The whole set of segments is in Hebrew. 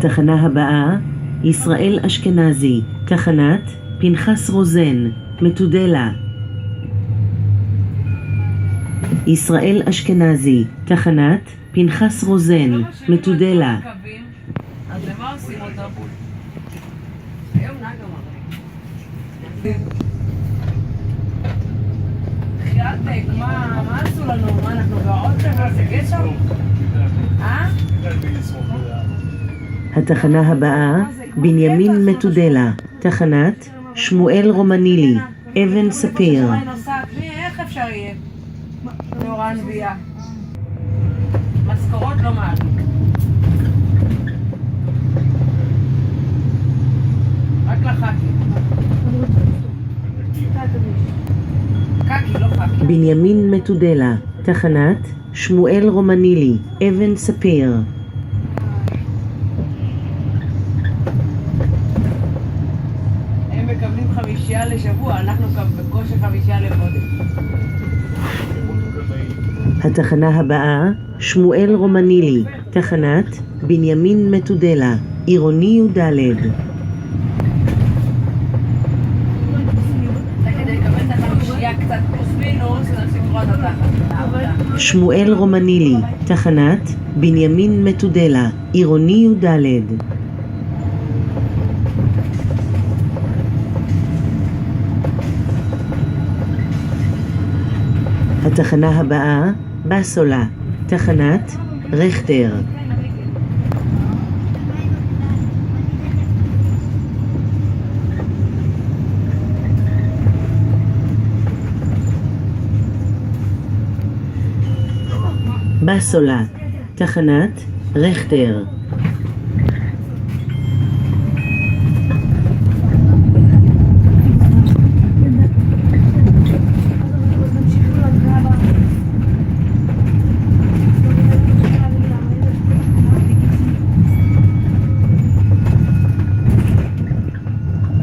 התחנה הבאה, ישראל אשכנזי, תחנת פנחס רוזן, מטודלה. ישראל אשכנזי, תחנת פנחס רוזן, מטודלה. אז למה עושים אותו? היום נהג אמר. חיילתק, מה עשו לנו? מה אנחנו בעוד חבר'ה? זה גשר? התחנה הבאה, בנימין מטודלה, תחנת שמואל רומנילי, אבן ספיר. איך אפשר יהיה? נורא הנביאה. משכורות לא מעלים. רק לח"כים. קקי, לא ח"כים. בנימין מטודלה, תחנת שמואל רומנילי, אבן ספיר. הם מקבלים 5 לשבוע, אנחנו בקושי 5 לחודש. התחנה הבאה, שמואל רומנילי, תחנת בנימין מטודלה, עירוני י"ד. שמואל רומנילי, תחנת בנימין מטודלה, עירוני י"ד. התחנה הבאה, בסולה, תחנת רכטר. בסולה, תחנת רכטר.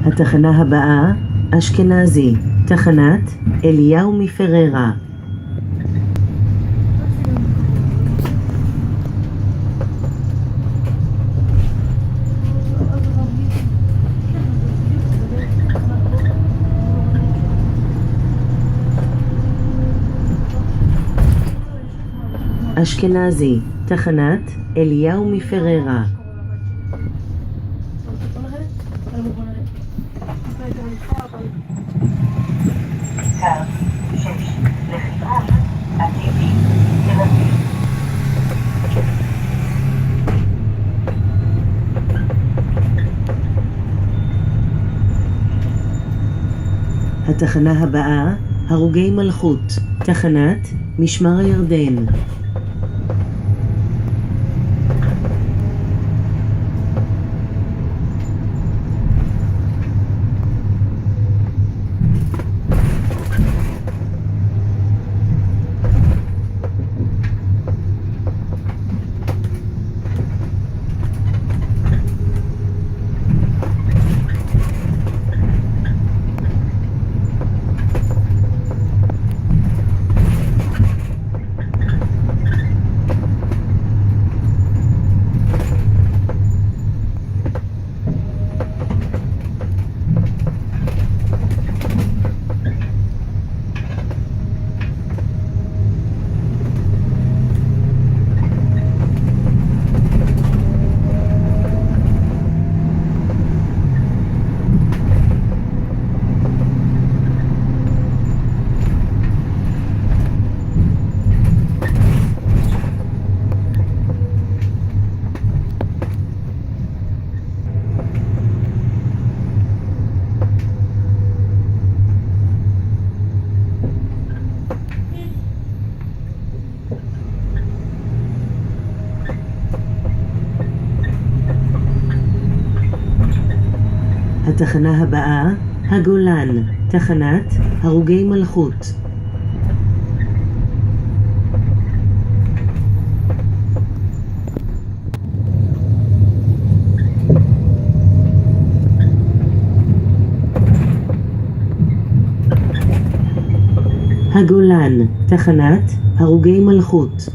התחנה הבאה, אשכנזי, תחנת אליהו מפררה. אשכנזי, תחנת אליהו מפררה. התחנה הבאה, הרוגי מלכות, תחנת משמר הירדן. התחנה הבאה, הגולן, תחנת הרוגי מלכות. הגולן, תחנת הרוגי מלכות.